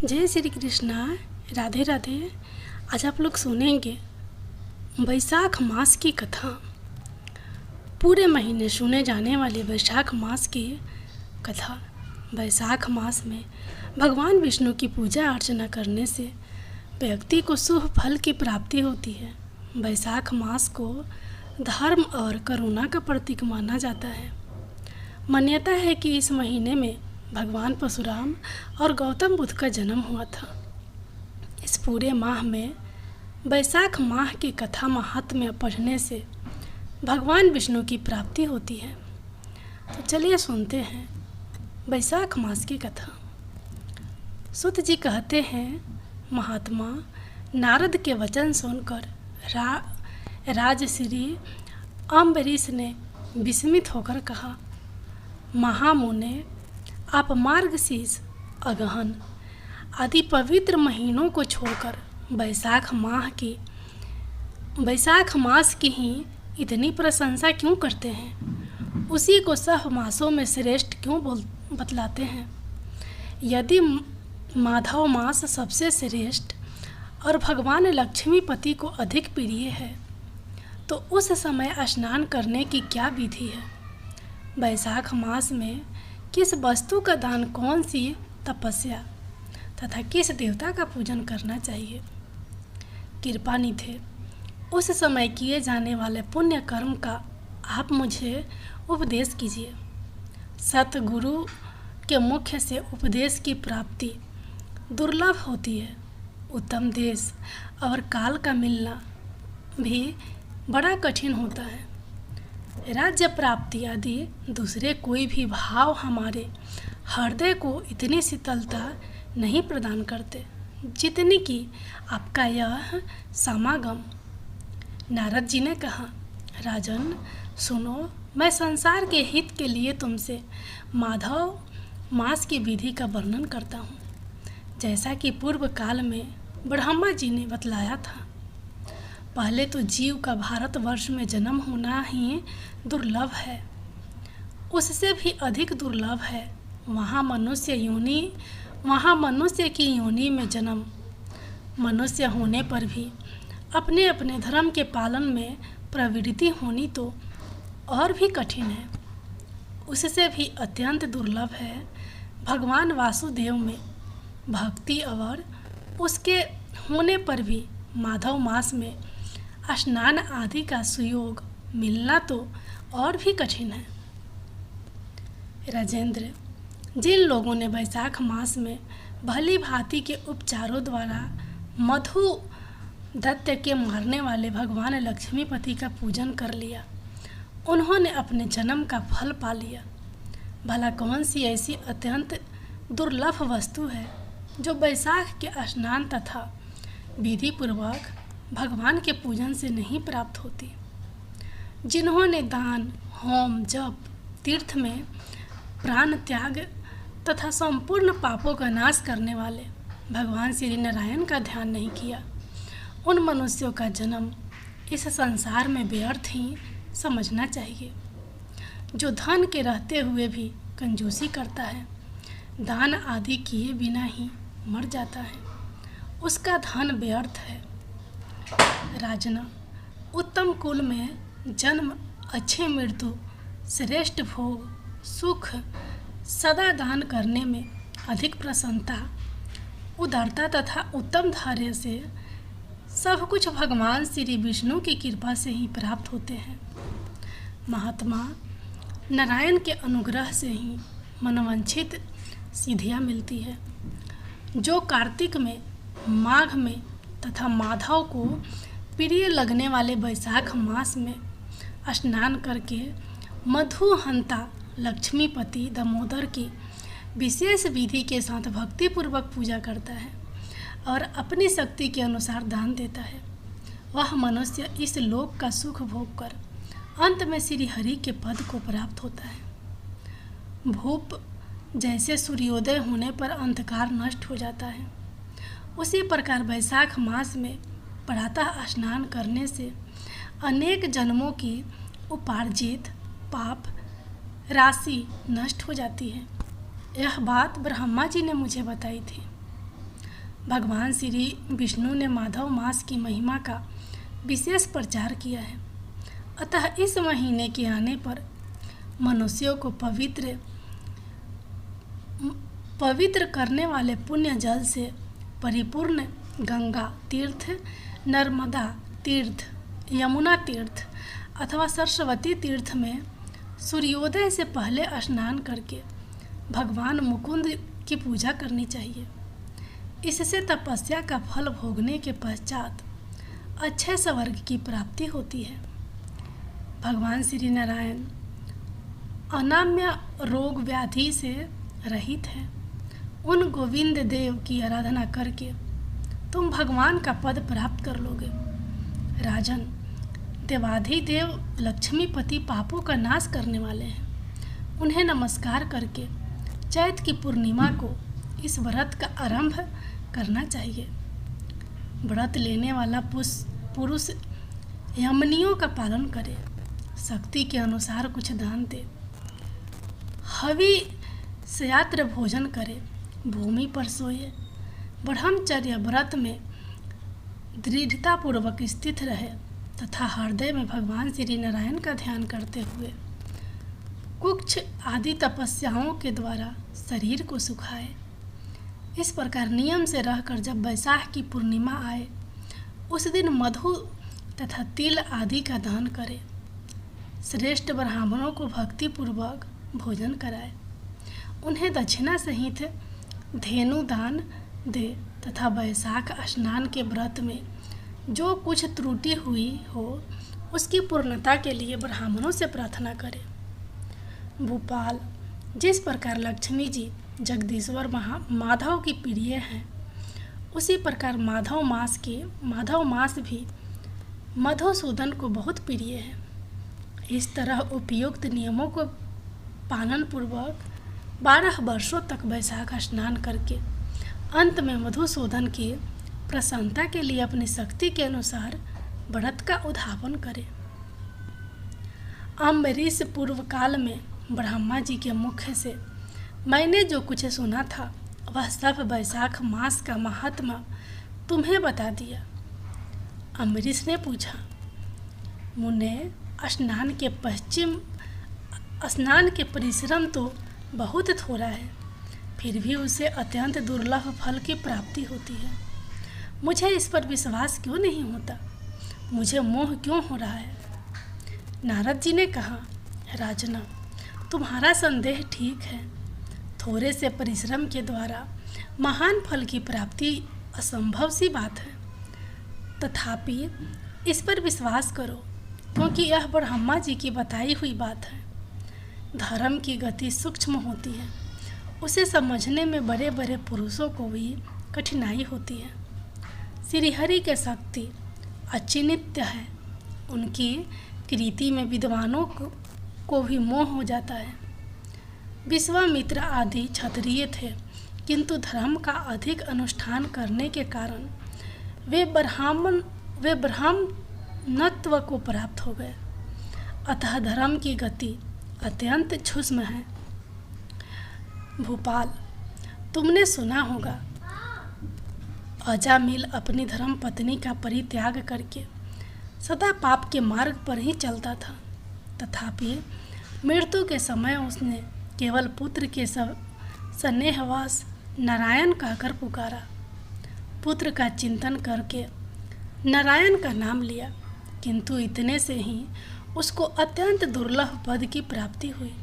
जय श्री कृष्णा। राधे राधे। आज आप लोग सुनेंगे बैसाख मास की कथा। पूरे महीने सुने जाने वाली बैसाख मास की कथा। बैसाख मास में भगवान विष्णु की पूजा अर्चना करने से व्यक्ति को शुभ फल की प्राप्ति होती है। बैसाख मास को धर्म और करुणा का प्रतीक माना जाता है। मान्यता है कि इस महीने में भगवान परशुराम और गौतम बुद्ध का जन्म हुआ था। इस पूरे माह में बैसाख माह की कथा महात्म्य पढ़ने से भगवान विष्णु की प्राप्ति होती है। तो चलिए सुनते हैं बैसाख मास की कथा। सूत जी कहते हैं, महात्मा नारद के वचन सुनकर राजश्री अम्बरीश ने विस्मित होकर कहा, महामुने, आप मार्गशीर्ष, अगहन आदि पवित्र महीनों को छोड़कर बैसाख मास की ही इतनी प्रशंसा क्यों करते हैं? उसी को सब मासों में श्रेष्ठ क्यों बतलाते हैं? यदि माधव मास सबसे श्रेष्ठ और भगवान लक्ष्मीपति को अधिक प्रिय है तो उस समय स्नान करने की क्या विधि है? बैसाख मास में किस वस्तु का दान, कौन सी तपस्या तथा किस देवता का पूजन करना चाहिए? कृपानिधे, उस समय किए जाने वाले पुण्य कर्म का आप मुझे उपदेश कीजिए। सतगुरु के मुख से उपदेश की प्राप्ति दुर्लभ होती है। उत्तम देश और काल का मिलना भी बड़ा कठिन होता है। राज्य प्राप्ति आदि दूसरे कोई भी भाव हमारे हृदय को इतनी शीतलता नहीं प्रदान करते जितनी कि आपका यह समागम। नारद जी ने कहा, राजन सुनो, मैं संसार के हित के लिए तुमसे माधव मास की विधि का वर्णन करता हूँ, जैसा कि पूर्व काल में ब्रह्मा जी ने बतलाया था। पहले तो जीव का भारतवर्ष में जन्म होना ही दुर्लभ है। उससे भी अधिक दुर्लभ है वहाँ मनुष्य की योनि में जन्म। मनुष्य होने पर भी अपने अपने धर्म के पालन में प्रवृत्ति होनी तो और भी कठिन है। उससे भी अत्यंत दुर्लभ है भगवान वासुदेव में भक्ति, और उसके होने पर भी माधव मास में स्नान आदि का सुयोग मिलना तो और भी कठिन है। राजेंद्र, जिन लोगों ने बैसाख मास में भली भांति के उपचारों द्वारा मधु दैत्य के मारने वाले भगवान लक्ष्मीपति का पूजन कर लिया, उन्होंने अपने जन्म का फल पा लिया। भला कौन सी ऐसी अत्यंत दुर्लभ वस्तु है जो बैसाख के स्नान तथा विधि पूर्वक भगवान के पूजन से नहीं प्राप्त होती? जिन्होंने दान, होम, जप, तीर्थ में प्राण त्याग तथा संपूर्ण पापों का नाश करने वाले भगवान श्री नारायण का ध्यान नहीं किया, उन मनुष्यों का जन्म इस संसार में व्यर्थ ही समझना चाहिए। जो धन के रहते हुए भी कंजूसी करता है, दान आदि किए बिना ही मर जाता है, उसका धन व्यर्थ है। राजना, उत्तम कुल में जन्म, अच्छी मृत्यु, श्रेष्ठ भोग, सुख, सदा दान करने में अधिक प्रसन्नता, उदारता तथा उत्तम धैर्य से सब कुछ भगवान श्री विष्णु की कृपा से ही प्राप्त होते हैं। महात्मा नारायण के अनुग्रह से ही मनोवांछित सिद्धियाँ मिलती है। जो कार्तिक में, माघ में तथा माधव को प्रिय लगने वाले बैसाख मास में स्नान करके मधुहंता लक्ष्मीपति दामोदर की विशेष विधि के साथ भक्तिपूर्वक पूजा करता है और अपनी शक्ति के अनुसार दान देता है, वह मनुष्य इस लोक का सुख भोग कर अंत में श्री हरि के पद को प्राप्त होता है। भूप जैसे सूर्योदय होने पर अंधकार नष्ट हो जाता है, उसी प्रकार बैसाख मास में प्रातः स्नान करने से अनेक जन्मों की उपार्जित पाप राशि नष्ट हो जाती है। यह बात ब्रह्मा जी ने मुझे बताई थी। भगवान श्री विष्णु ने माधव मास की महिमा का विशेष प्रचार किया है। अतः इस महीने के आने पर मनुष्यों को पवित्र करने वाले पुण्य जल से परिपूर्ण गंगा तीर्थ, नर्मदा तीर्थ, यमुना तीर्थ अथवा सरस्वती तीर्थ में सूर्योदय से पहले स्नान करके भगवान मुकुंद की पूजा करनी चाहिए। इससे तपस्या का फल भोगने के पश्चात अच्छे स्वर्ग की प्राप्ति होती है। भगवान श्री नारायण अनाम्य रोग व्याधि से रहित है। उन गोविंद देव की आराधना करके तुम भगवान का पद प्राप्त कर लोगे। राजन, देवाधिदेव लक्ष्मीपति पापों का नाश करने वाले हैं। उन्हें नमस्कार करके चैत की पूर्णिमा को इस व्रत का आरंभ करना चाहिए। व्रत लेने वाला पुरुष यमनियों का पालन करे, शक्ति के अनुसार कुछ दान दे, हवि सयात्र भोजन करे, भूमि पर सोए, ब्रह्मचर्य व्रत में दृढ़तापूर्वक स्थित रहे तथा हृदय में भगवान श्री नारायण का ध्यान करते हुए कुछ आदि तपस्याओं के द्वारा शरीर को सुखाए। इस प्रकार नियम से रहकर जब वैशाख की पूर्णिमा आए उस दिन मधु तथा तिल आदि का दान करे। श्रेष्ठ ब्राह्मणों को भक्तिपूर्वक भोजन कराए, उन्हें दक्षिणा सहित धेनु दान दे तथा वैशाख स्नान के व्रत में जो कुछ त्रुटि हुई हो उसकी पूर्णता के लिए ब्राह्मणों से प्रार्थना करे। भूपाल, जिस प्रकार लक्ष्मी जी जगदीश्वर माधव की प्रिय हैं, उसी प्रकार माधव मास भी मधुसूदन को बहुत प्रिय है। इस तरह उपयुक्त नियमों को पालन पूर्वक 12 वर्षों तक वैशाख स्नान करके अंत में मधुसूदन की प्रसन्नता के लिए अपनी शक्ति के अनुसार व्रत का उद्यापन करें। अम्बरीश पूर्व काल में ब्रह्मा जी के मुख से मैंने जो कुछ सुना था वह सब वैशाख मास का महात्मा तुम्हें बता दिया। अम्बरीश ने पूछा, मुने, स्नान के परिश्रम तो बहुत थोड़ा है, फिर भी उसे अत्यंत दुर्लभ फल की प्राप्ति होती है। मुझे इस पर विश्वास क्यों नहीं होता? मुझे मोह क्यों हो रहा है? नारद जी ने कहा, राजना, तुम्हारा संदेह ठीक है। थोड़े से परिश्रम के द्वारा महान फल की प्राप्ति असंभव सी बात है। तथापि इस पर विश्वास करो, क्योंकि यह ब्रह्मा जी की बताई हुई बात है। धर्म की गति सूक्ष्म होती है, उसे समझने में बड़े बड़े पुरुषों को भी कठिनाई होती है। श्रीहरि की शक्ति अचिन्त्य है, उनकी कृति में विद्वानों को भी मोह हो जाता है। विश्वामित्र आदि क्षत्रिय थे, किंतु धर्म का अधिक अनुष्ठान करने के कारण वे ब्राह्मणत्व को प्राप्त हो गए। अतः धर्म की गति अत्यंत सूक्ष्म है। भूपाल, तुमने सुना होगा अजामिल अपनी धर्म पत्नी का परित्याग करके सदा पाप के मार्ग पर ही चलता था। तथापि मृत्यु के समय उसने केवल पुत्र के स्नेहवश नारायण कहकर पुकारा। पुत्र का चिंतन करके नारायण का नाम लिया, किंतु इतने से ही उसको अत्यंत दुर्लभ पद की प्राप्ति हुई।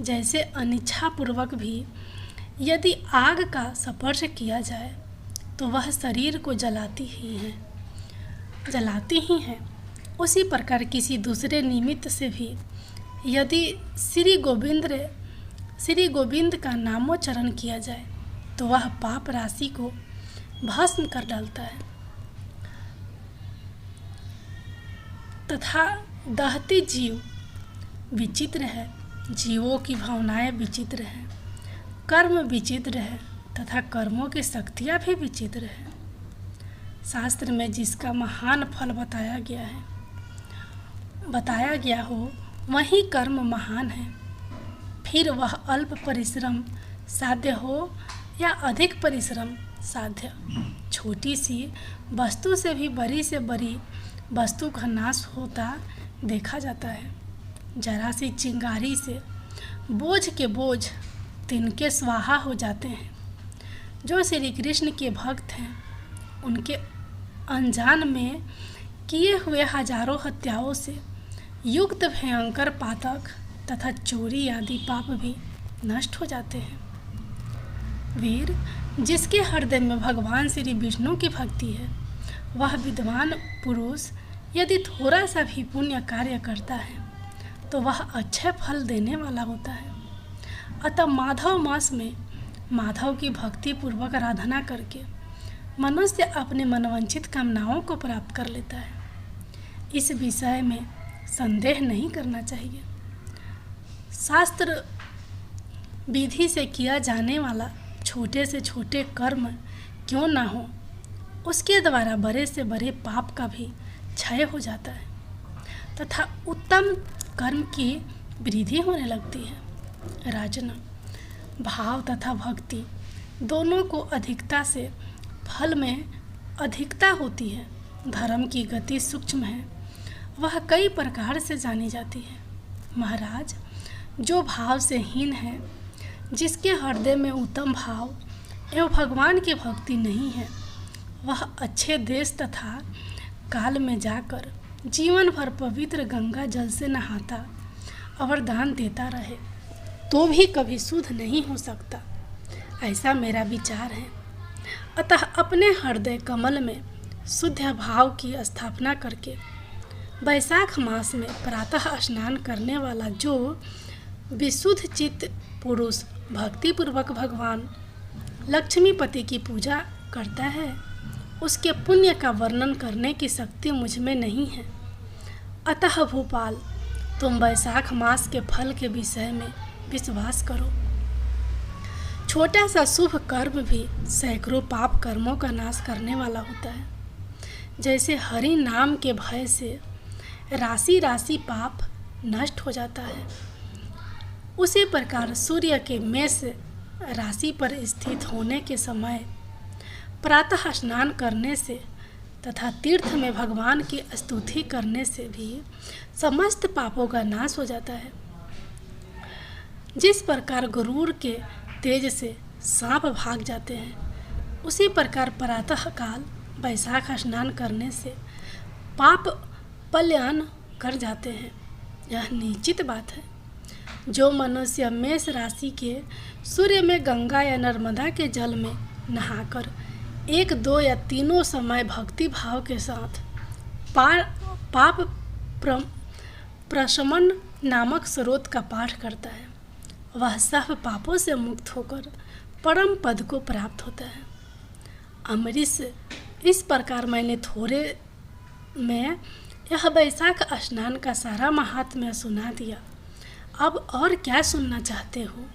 जैसे अनिच्छापूर्वक भी यदि आग का स्पर्श किया जाए तो वह शरीर को जलाती ही है, उसी प्रकार किसी दूसरे निमित्त से भी यदि श्री गोविंद का नामोच्चारण किया जाए तो वह पाप राशि को भस्म कर डालता है तथा दहती जीव विचित्र है। जीवों की भावनाएं विचित्र हैं, कर्म विचित्र है तथा कर्मों की शक्तियाँ भी विचित्र है। शास्त्र में जिसका महान फल बताया गया हो वही कर्म महान है। फिर वह अल्प परिश्रम साध्य हो या अधिक परिश्रम साध्य। छोटी सी वस्तु से भी बड़ी से बड़ी वस्तु का नाश होता देखा जाता है। जरा सी चिंगारी से बोझ के बोझ तिनके स्वाहा हो जाते हैं। जो श्री कृष्ण के भक्त हैं उनके अनजान में किए हुए हजारों हत्याओं से युक्त भयंकर पातक तथा चोरी आदि पाप भी नष्ट हो जाते हैं। वीर, जिसके हृदय में भगवान श्री विष्णु की भक्ति है, वह विद्वान पुरुष यदि थोड़ा सा भी पुण्य कार्य करता है तो वह अच्छे फल देने वाला होता है। अतः माधव मास में माधव की भक्ति पूर्वक आराधना करके मनुष्य अपने मनवांछित कामनाओं को प्राप्त कर लेता है। इस विषय में संदेह नहीं करना चाहिए। शास्त्र विधि से किया जाने वाला छोटे से छोटे कर्म क्यों ना हो, उसके द्वारा बड़े से बड़े पाप का भी क्षय हो जाता है तथा उत्तम कर्म की वृद्धि होने लगती है। राजन, भाव तथा भक्ति दोनों को अधिकता से फल में अधिकता होती है। धर्म की गति सूक्ष्म है, वह कई प्रकार से जानी जाती है। महाराज, जो भाव से हीन है, जिसके हृदय में उत्तम भाव एवं भगवान की भक्ति नहीं है, वह अच्छे देश तथा काल में जाकर जीवन भर पवित्र गंगा जल से नहाता और दान देता रहे तो भी कभी शुद्ध नहीं हो सकता, ऐसा मेरा विचार है। अतः अपने हृदय कमल में शुद्ध भाव की स्थापना करके वैशाख मास में प्रातः स्नान करने वाला जो विशुद्ध चित्त पुरुष भक्तिपूर्वक भगवान लक्ष्मीपति की पूजा करता है, उसके पुण्य का वर्णन करने की शक्ति मुझ में नहीं है। अतः भोपाल, तुम वैशाख मास के फल के विषय में विश्वास करो। छोटा सा शुभ कर्म भी सैकड़ों पाप कर्मों का नाश करने वाला होता है। जैसे हरि नाम के भय से राशि राशि पाप नष्ट हो जाता है, उसी प्रकार सूर्य के मेष राशि पर स्थित होने के समय प्रातः स्नान करने से तथा तीर्थ में भगवान की स्तुति करने से भी समस्त पापों का नाश हो जाता है। जिस प्रकार गरुड़ के तेज से सांप भाग जाते हैं, उसी प्रकार प्रातः काल वैशाख स्नान करने से पाप पलायन कर जाते हैं। यह निश्चित बात है। जो मनुष्य मेष राशि के सूर्य में गंगा या नर्मदा के जल में नहाकर 1, 2 या तीनों समय भक्ति भाव के साथ पाप प्रशमन नामक स्रोत का पाठ करता है, वह सब पापों से मुक्त होकर परम पद को प्राप्त होता है। अमरीश, इस प्रकार मैंने थोड़े में यह वैशाख स्नान का सारा महात्म्य सुना दिया। अब और क्या सुनना चाहते हो?